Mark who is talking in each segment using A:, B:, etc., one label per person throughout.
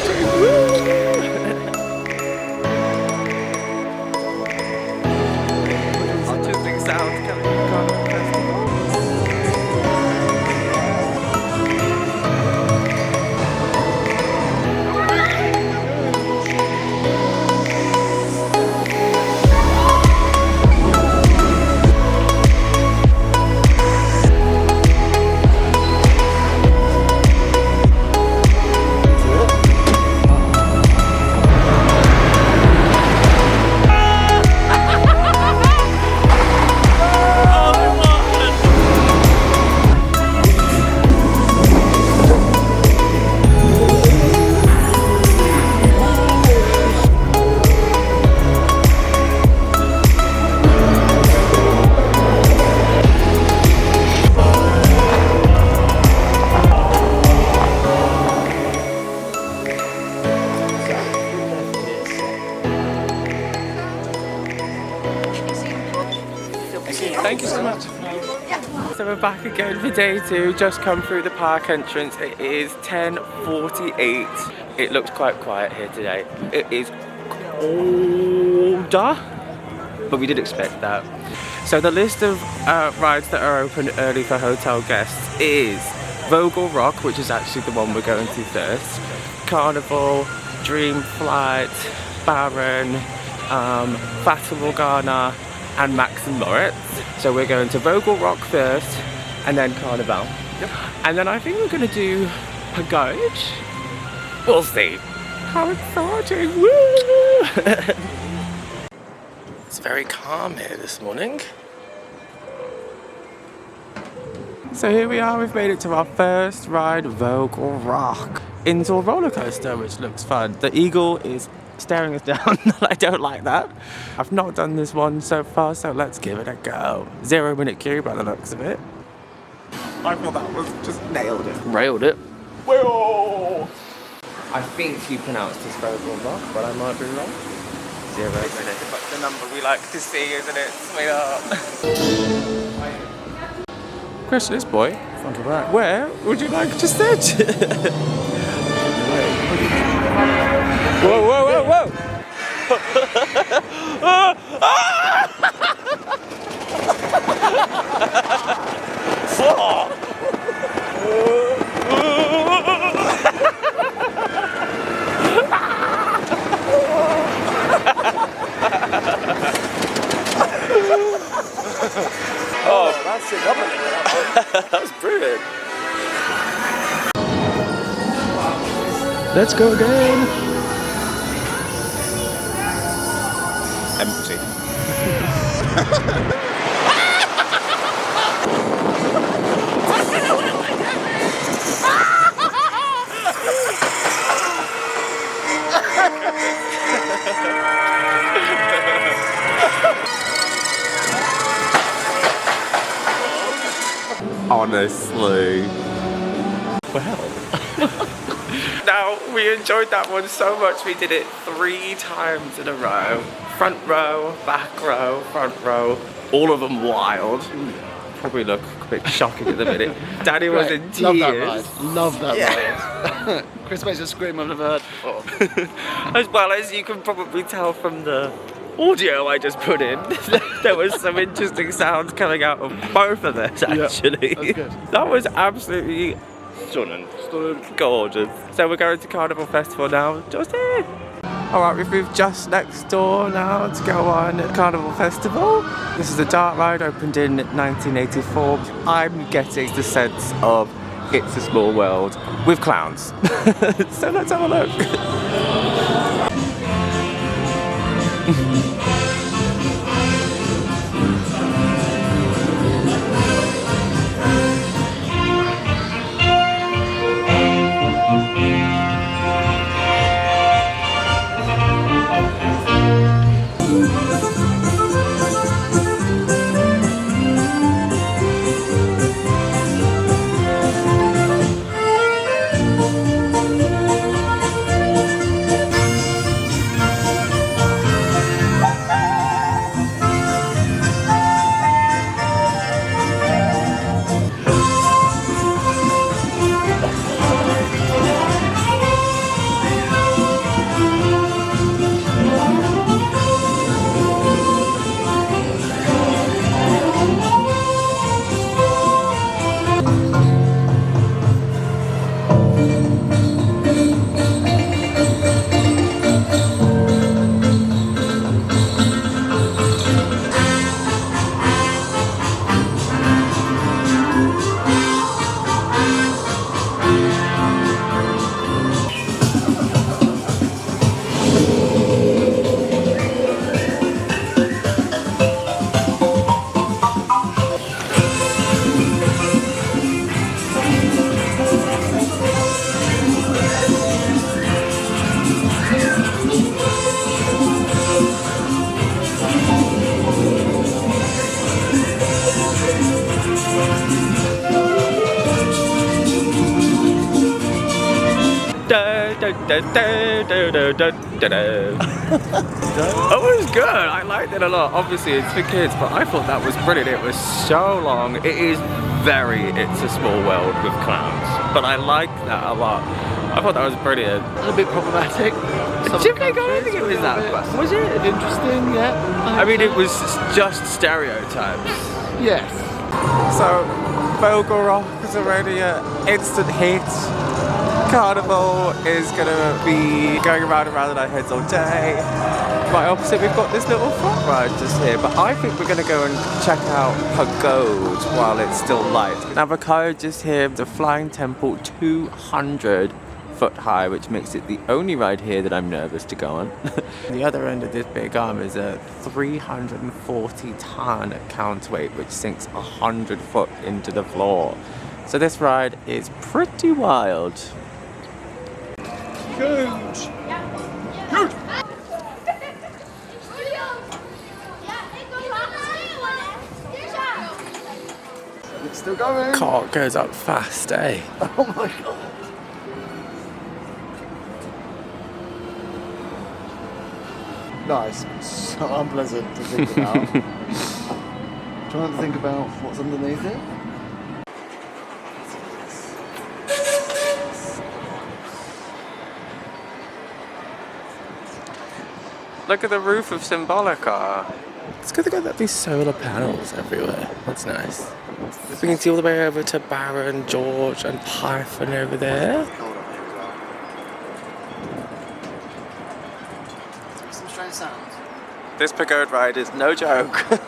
A: exciting! Woo! Interesting sounds coming from Carnival Festival. Thank you so much. So we're back again for day 2, just come through the park entrance. It is 10:48. It looks quite quiet here today. It is colder, but we did expect that. So the list of rides that are open early for hotel guests is Vogel Rok, which is actually the one we're going to first, Carnival, Dream Flight, Baron, Fata Morgana, and Max and Moritz. So we're going to Vogel Rok first, and then Carnival. Yep. And then I think we're going to do Pagode. We'll see. How exciting! Woo! It's very calm here this morning. So here we are, we've made it to our first ride, Vogel Rok. Indoor roller coaster, which looks fun. The eagle is staring us down. I don't like that. I've not done this one so far, so let's give it a go. 0 minute queue by the looks of it. I thought that was just nailed it. Railed it. Whoa! I think you pronounced this Vogel Rok, but I might be wrong. 0 minutes. That's the number we like to see, isn't it, sweetheart? Chris, this boy.
B: Front or back?
A: Where would you like to sit? Whoa, whoa, whoa, whoa! Oh, that's it. That's brilliant. Let's go again. Empty. Honestly. Well. Now, we enjoyed that one so much we did it 3 times in a row. Front row, back row, front row. All of them wild. Probably look a bit shocking at the minute. Danny was in tears.
B: Love that ride. Love that ride. Chris makes a scream I've never heard before.
A: As well as you can probably tell from the audio I just put in, there was some interesting sounds coming out of both of us actually.
B: Yeah, that's good.
A: That was absolutely stunning. Gorgeous. So we're going to Carnival Festival now. Just here. Alright, we've moved just next door now to go on Carnival Festival. This is a dark ride, opened in 1984. I'm getting the sense of It's a Small World with clowns. So let's have a look. It was good. I liked it a lot. Obviously, it's for kids, but I thought that was brilliant. It was so long. It is very It's a Small World with clowns, but I liked that a lot. I thought that was brilliant.
B: A little bit problematic.
A: I don't think it was that bad. Was it?
B: Interesting, yeah.
A: I mean, it was just stereotypes.
B: Yes.
A: So, Vogel Rok is already an instant hit. Carnival is going to be going around and around in our heads all day. Right opposite, we've got this little front ride just here, but I think we're going to go and check out Pagode while it's still light. Now, Macabre just here, the Flying Temple 200 foot high, which makes it the only ride here that I'm nervous to go on. The other end of this big arm is a 340 ton counterweight, which sinks 100 foot into the floor. So this ride is pretty wild.
B: Huge. Huge. It's still going.
A: Cart goes up fast, eh?
B: Oh my god. Nice. So unpleasant to think about. Trying to think about what's underneath it.
A: Look at the roof of Symbolica. It's good to get these solar panels everywhere. That's nice. We can see all the way over to Baron, George and Python over there.
B: Some strange sounds.
A: This Pagode ride is no joke. Look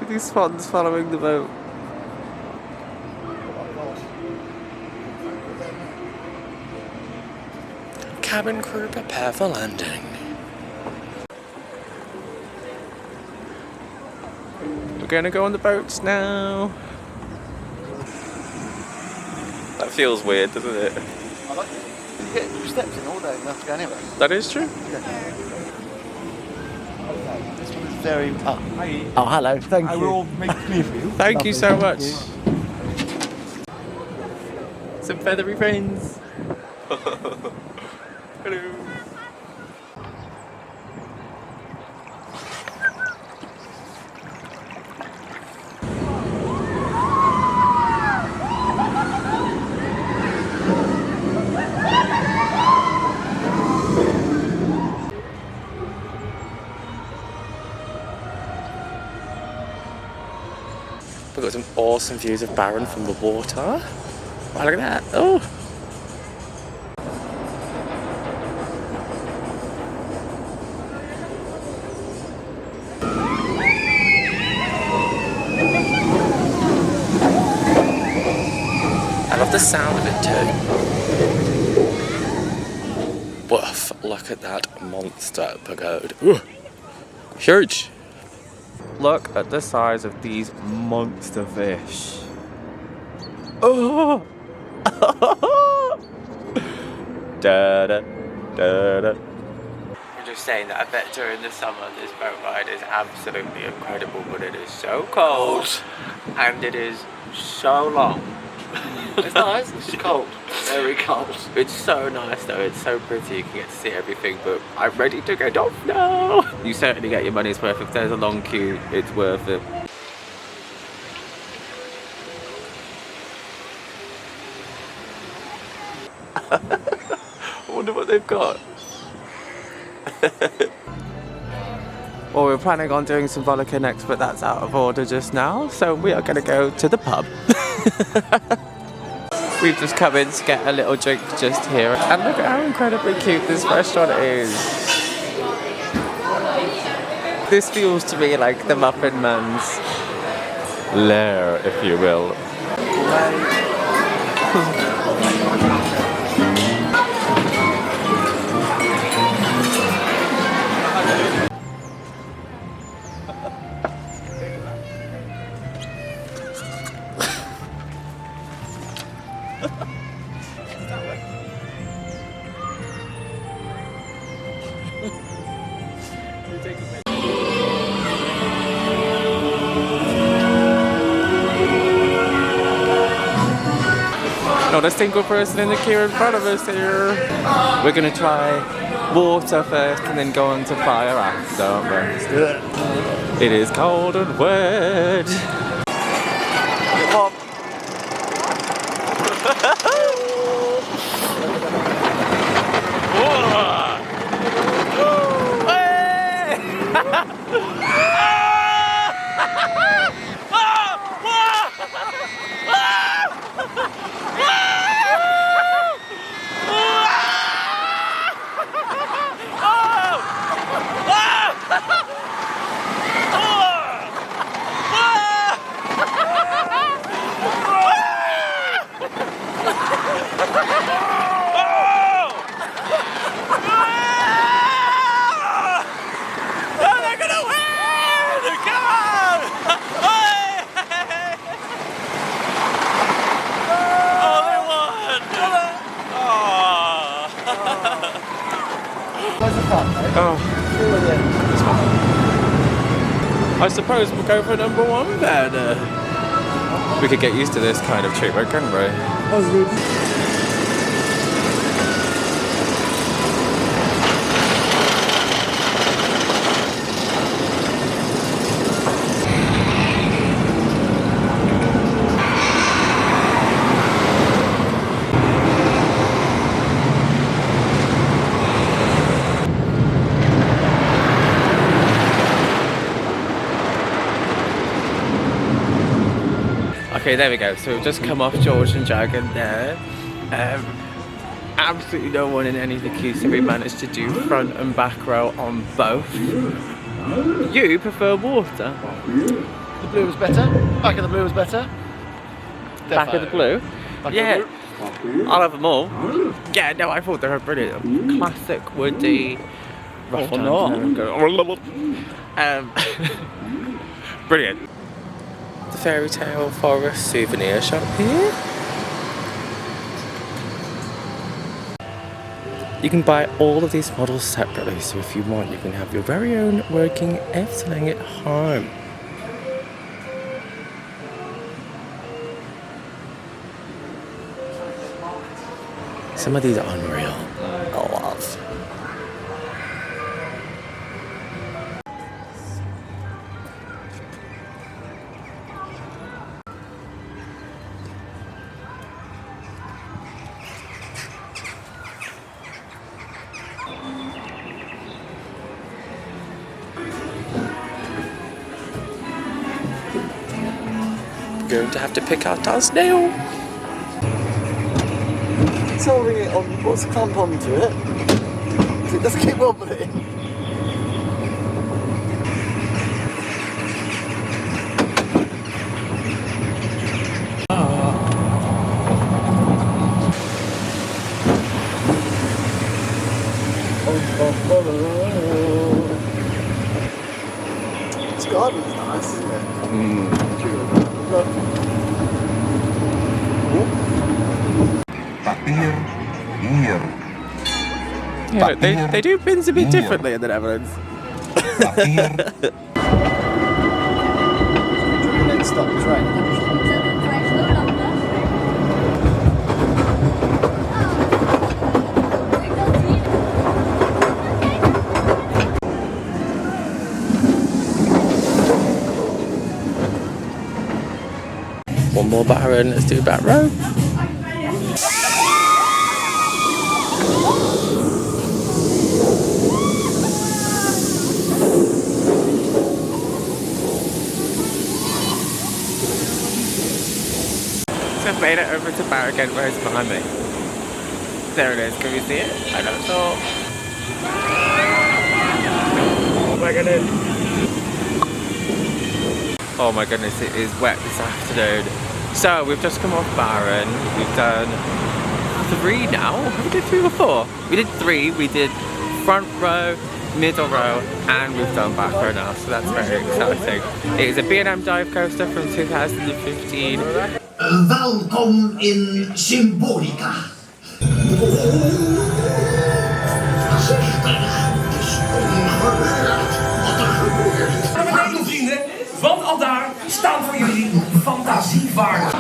A: at these swans following the boat. Cabin crew prepare for landing. We're gonna go on the boats now. That feels weird, doesn't it?
B: I like it. You get steps in all day, enough to go anywhere.
A: That is true.
B: Yeah. Okay, this one is very... Oh, hello, thank you.
C: I will make it clear for you.
A: Thank you so much.
B: you.
A: Some feathery friends. Hello. We've got some awesome views of Baron from the water. Wow, look at that. Oh! I love the sound of it too. Woof, look at that monster pagode. Ooh, huge. Look at the size of these monster fish. Oh! Da da da da. I'm just saying that I bet during the summer this boat ride is absolutely incredible, but it is so cold and it is so long.
B: It's nice, it's cold. Very cold.
A: It's so nice though, it's so pretty, you can get to see everything, but I'm ready to get off now. You certainly get your money's worth. If there's a long queue, it's worth it. I wonder what they've got. Well, we're planning on doing Symbolica next, but that's out of order just now, so we are going to go to the pub. We've just come in to get a little drink just here, and look at how incredibly cute this restaurant is. This feels to me like the Muffin Man's lair, if you will. a single person in the queue in front of us here. We're gonna try water first and then go on to fire after, aren't we?
B: Let's do it.
A: It is cold and wet.
B: Come on.
A: I suppose we'll go for number one then. We could get used to this kind of treatment, couldn't we? Okay, there we go. So we've just come off George and Dragon there. Absolutely no one in any of the queues, so we managed to do front and back row on both. You prefer water?
B: The blue was better. Back of the blue was better.
A: Back of the blue?
B: Back
A: Yeah.
B: of the blue.
A: I'll have them all. Yeah, no, I thought they were brilliant. Classic woody. Rough brilliant. The Fairy Tale Forest souvenir shop here. You can buy all of these models separately, so if you want, you can have your very own working Efteling at home. Some of these are unreal. I love. Going to have to pick our Danse now.
B: It's holding it on, what's the clamp onto it? So it doesn't keep wobbling. This garden's nice, isn't it?
A: Yeah, they do bins a bit differently in the Netherlands.
B: Next stop is right.
A: One more Baron, let's do back row. So I've made it over to Bar again. Where's behind me? There it is, can we see it? I don't know. Oh my goodness. Oh my goodness, it is wet this afternoon. So we've just come off Baron. We've done 3 now. We did 3 or 4. We did 3. We did front row, middle row, and we've done back row now. So that's very exciting. It is a B&M dive coaster from 2015.
C: Welkom in Symbolica. Naar beneden, vrienden, want al daar staan voor jullie fantasievaarden.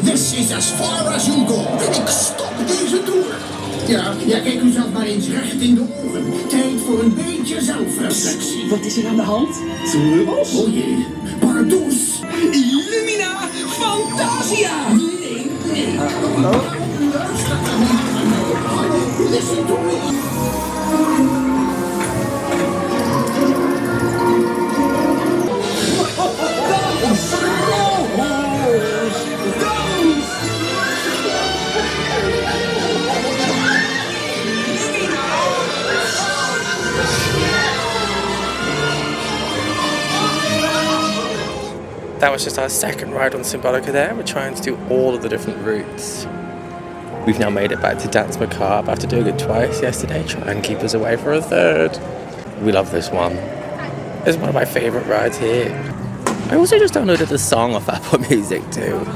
D: This is as far as you go. Ik stop deze tour. Ja, kijk u zelf maar eens recht in de ogen. Tijd voor een beetje zelfreflectie.
E: Wat is er aan de hand?
D: Trubbels? O jee, pardoes.
E: Illumina Fantasia!
D: Nee. Luister naar mij. Listen to me.
A: That was just our second ride on Symbolica there. We're trying to do all of the different routes. We've now made it back to Danse Macabre after doing it twice yesterday, try and keep us away for a third. We love this one. It's one of my favourite rides here. I also just downloaded the song off Apple Music too.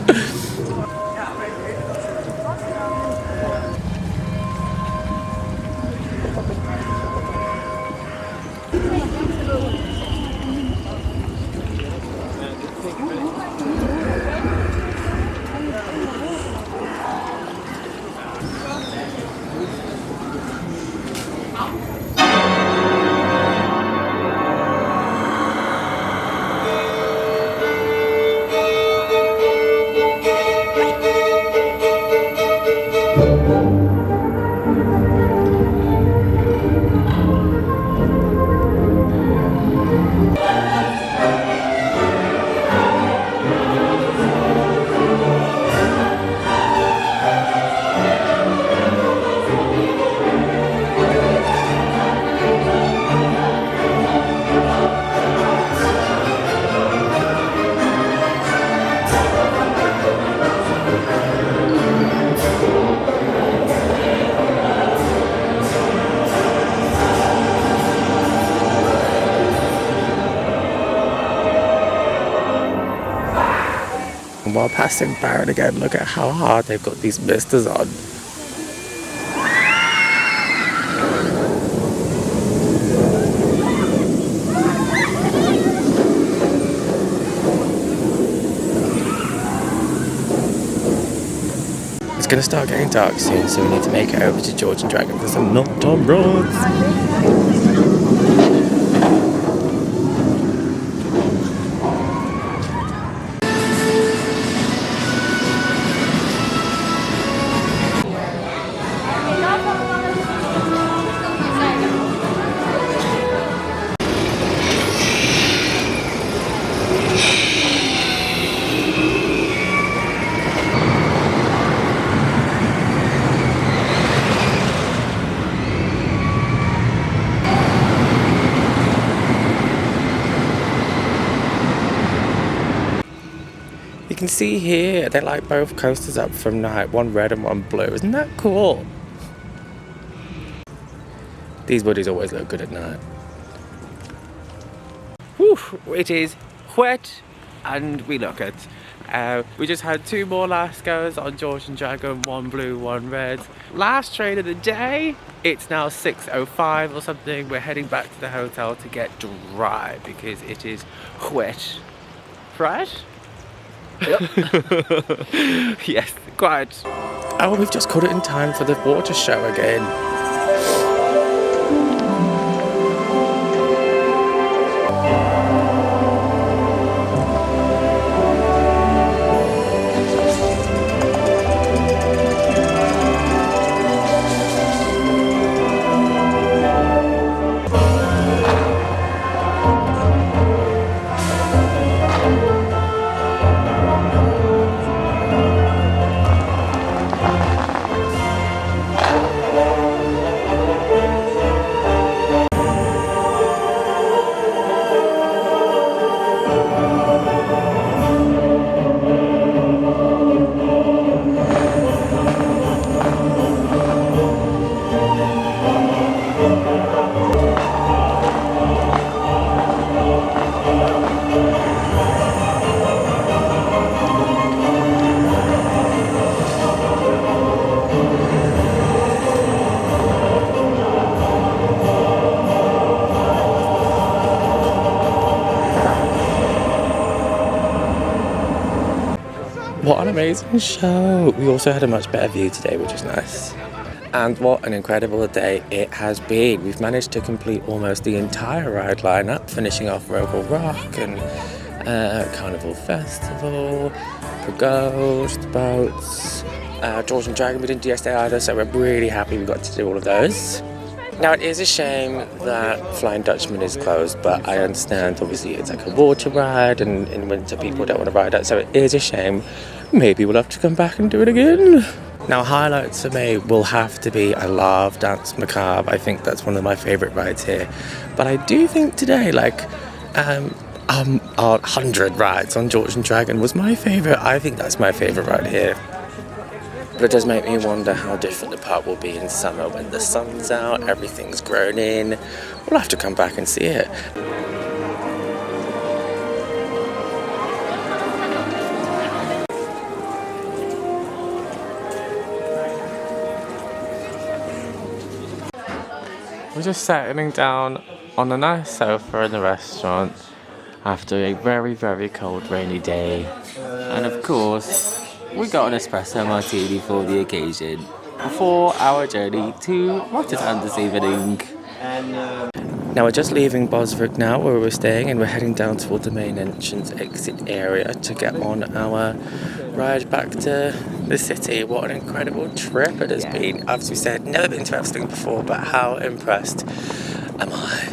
A: And while passing Barrett again, look at how hard they've got these misters on. It's going to start getting dark soon, so we need to make it over to George and Dragon for some knockdown rides. You can see here, they light both coasters up from night, one red and one blue. Isn't that cool? These buddies always look good at night. Whew, it is wet and we look it. We just had two more last goes on George and Dragon, one blue, one red. Last train of the day. It's now 6:05 or something. We're heading back to the hotel to get dry because it is wet. Right?
B: Yep.
A: Yes, quite. Oh, we've just caught it in time for the water show again. amazing show. We also had a much better view today, which was nice. And what an incredible day it has been. We've managed to complete almost the entire ride lineup, finishing off Vogel Rok and Carnival Festival, Pagode, the boats, Draak and Pagode. We didn't do yesterday either, so we're really happy we got to do all of those. Now it is a shame that Flying Dutchman is closed, but I understand obviously it's like a water ride and in winter people don't want to ride it, so it is a shame. Maybe we'll have to come back and do it again. Now highlights for me will have to be, I love Danse Macabre. I think that's one of my favourite rides here. But I do think today, like, our 100 rides on Joris and Dragon was my favourite. I think that's my favourite ride here. But it does make me wonder how different the park will be in summer when the sun's out, everything's grown in. We'll have to come back and see it. We're just settling down on a nice sofa in the restaurant after a very, very cold, rainy day. And of course, we got an espresso martini for the occasion before our journey to Rotterdam this evening. Now we're just leaving Vogel Rok now, where we're staying, and we're heading down toward the main entrance exit area to get on our ride back to the city. What an incredible trip it has been. As we said, never been to Efteling before, but how impressed am I?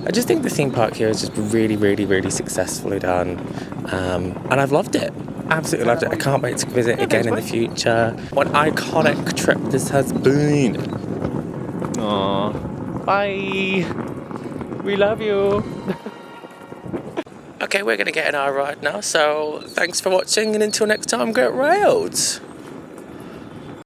A: I just think the theme park here is just really, really, really successfully done, and I've loved it. Absolutely loved it. I can't wait to visit again in the future. What an iconic trip this has been. Aww. Bye. We love you. Okay, we're going to get in our ride now, so thanks for watching, and until next time, get railed.